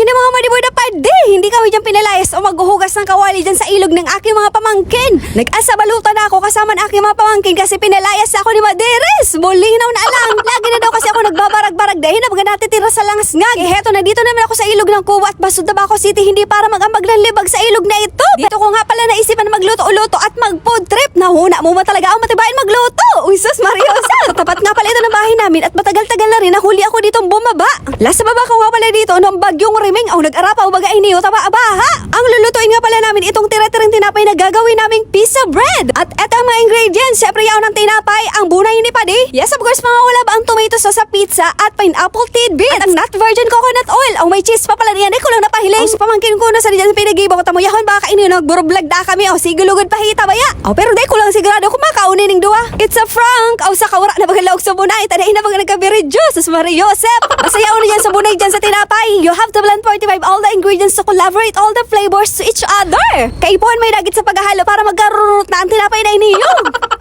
Ayun na mga madiboy na pwede. Hindi kami dyan pinalayas o maghuhugas ng kawali dyan sa ilog ng aking mga pamangkin. Nag-asa balutan ako kasama ng aking mga pamangkin kasi pinalayas ako ni Maderes. Bulinaw na alang. Lagi na daw kasi ako nagbabarag-barag dahil na mga natitira sa langasngag. Eh heto na dito naman ako sa ilog ng Kuwa at Basud Tabaco City hindi para mag-ambag ng libag sa ilog na ito. Dito ko nga pala naisipan na magluto-luto at mag-food trip. Nahuna mo ba talaga ang matibayan magluto? Uy sus Mariosa. Sa tapat nga pala ito ng bahay namin at matagal-tagal na rin nahuli ako ditong bumaba. Lasa baba ko nga pala dito nung bagyong riming ang nag-arapaw baga iniyo taba-abaha. Ang lulutuin nga pala namin itong tira-tirang tinapay na gagawin naming pizza bread. At eto ang mga ingredients. Siyempre yaw ng tinapay, ang bunay ni Padi. Yes of course mga wala ba ang tomato sauce sa pizza at pineapple tidbits. At ang not virgin coconut oil. Ang may cheese pa pala niyan ay kulang na pahiling. Sa pamangkin ko na sa diyan pinag-iba ko tamo yahon baka iniyo nagburoblag da kami o sigulugod pahita baya. O pero day kulang sigurado kung makaunin ning duwa. It's a prank. O sa kawara na bagalaog sa bunay. Tadahin na baga nagkabiri Diyos. Mario Joseph. Masaya uno dyan sa bunay dyan sa tinapay. You have to blend 45 all the ingredients to collaborate all the flavors to each other. Kaipuan may dagit sa paghahalo para magkarurot na ang tinapay na iniyo.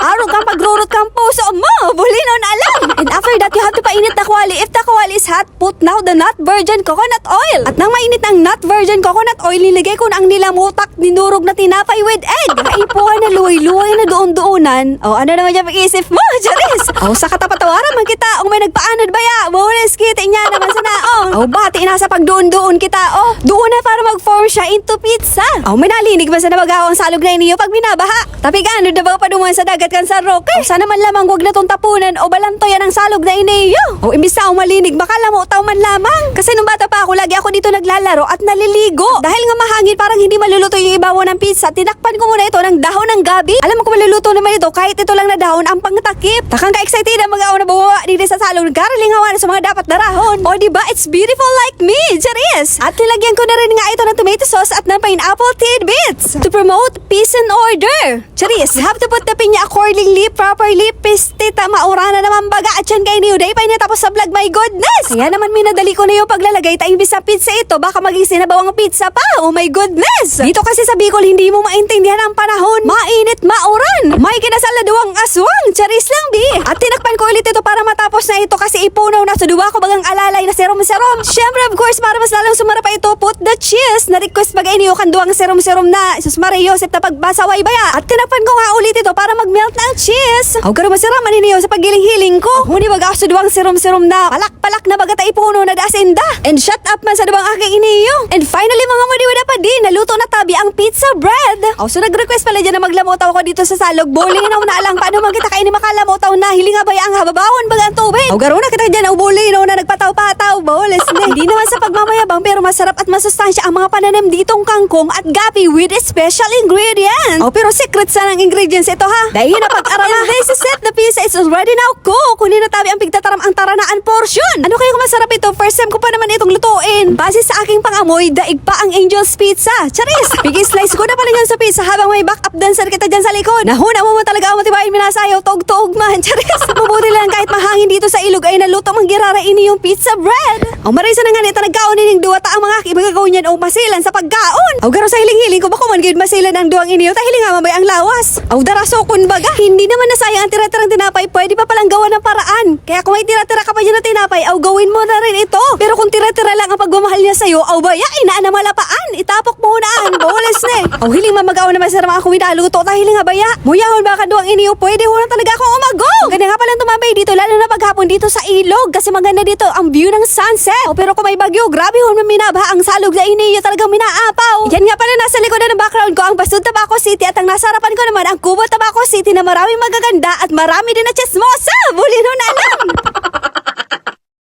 Araw kang pagrurot kang puso mo. Bulinaw na alam. And after that, you have to painit na kawali. If the kawali is hot, put now the not virgin coconut oil. At nang mainit ng not virgin coconut oil, nilagay ko na ang nilamutak, dinurog na tinapay with egg. Kaipuan na luway-luway na doon-doonan. O ano naman yung pag-iisip mo, Charis? O sa katapatawaran man kita, o may nagpaanod baya. Bulis kita niya naman sa naong. O bati nasa pagdoon-doon kita. O doon na para mag-form siya into pizza. O may nalinig ba sa nabagaw ang salog na iniyo pag binabaha? Tapi ganod na ba paduman sa dagat kan sa roke? O sana man lamang wag na tong tapunan o balantoyan ang salog na iniyo. O imbis na malinig, makala mo taw man lamang. Kasi nung bata pa ako, lagi ako dito naglalaro at naliligo. Dahil nga mahangin parang hindi maluluto yung ibabaw ng pizza, tinakpan ko muna ito ng dahon ng gabi. Alam mo kung maluluto naman ito kahit ito lang na dahon ang pangtakip. Takang ka-excited ang mga na bumawa dito sa salog. Nagkaralingawan sa mga dapat darahon. O diba, it's beautiful like me, Charis. At nilagyan ko na rin nga ito ng tomato sauce at ng pineapple tidbits to promote peace and order. Charis, you have to put the pinya accordingly, properly, pistita, maura na naman baga at yan kay New Day pa tapos sa vlog, my goodness. Kaya naman minadali ko na yung paglalagay ta imbis sa pizza ito, baka maging sinabawang pizza pa. Oh my goodness. Dito kasi sa Bicol, hindi mo maintindihan ang panahon. Mainit, mauran. May kinasaladuang aswang. Charis lang, bi. At tinakpan ko ulit ito para matapos na ito kasi ipunaw na. So duwa ko bagang alalay na serum-serum. Syempre, of course, para mas lalong sumara pa ito, put the cheese. Na-request bagay niyo kanduang serum-serum na Sus Maria Joseph na pagbasaway baya. At tinakpan ko nga ulit ito para mag-melt na ang cheese. Aw, garo masarap man niyo sa paggiling-hiling ko. Huni baga ako sa duwang serum-serum na palak-palak na baga ta ipuno na dasinda. And shut up man sa duwang aking iniyo. And finally, mga madiwada pa din, naluto na tabi ang pizza bread. Aw, so nag-request pala dyan na maglamotaw ko dito sa salog. Bowling na una alang paano man kita kainin makalamotaw na hilinga baya ang hababawon baga ang tubig. Aw, garo na kita dyan ang bowling na nagpataw-pataw. Bowles na. Hindi naman sa pagmamayabang pero masarap at masustansya ang mga pananim ditong kangkong at gapi with special ingredients. Oh, pero secret sana ang ingredients ito ha. Dahil na pag-aralan. This is it. The pizza is already now cooked. Kunin na tabi ang pigtataram ang taranaan portion. Ano kaya kung masarap ito? First time ko pa naman itong lutuin. Base sa aking pangamoy, daig pa ang Angel's Pizza. Charis! Pig-slice ko na pala yan sa pizza habang may back-up dancer kita dyan sa likod. Nahuna mo talaga ang matibayin minasayaw. Tog-tog man. Charis! Mabuti lang kahit mahangin dito sa ilog ay naluto mang girara ini yung pizza bread. Ang marisa na nga nito nagkaunin ng duwata ang mga ibagagawin yan o masilan sa pagkaon. Aw garo sa hiling-hiling ko bako man gid masilan ang duwang iniyo ta hiling nga mabay ang lawas. Aw daraso kun baga. Hindi naman nasayang ang tira-tirang tinapay, pwede pa palang gawa ng paraan. Kaya kung may tira-tira ka pa dyan na tinapay, aw gawin mo na rin ito. Pero kung tira-tira lang ang pagmamahal niya sa'yo, aw baya inaan na malapaan. Itapok mo na. Boles na eh. Aw hiling mamagaw naman sa mga kuwinaluto ta hiling nga baya. Muyahon baka duwang iniyo, pwede ho na talaga akong umago. Ganda nga palang tumambay dito lalo na paghapon dito sa ilog kasi maganda dito ang view ng sunset. O pero kung may bagyo, grabe ho na minabaha ang salog na iniyo talagang minaapaw. Yan nga pala nasa likod ng background ko ang Basud Tabaco City at ang nasa harapan ko naman ang Kubo Tabaco City na maraming magaganda at marami din na chismosa. Bulino na alam.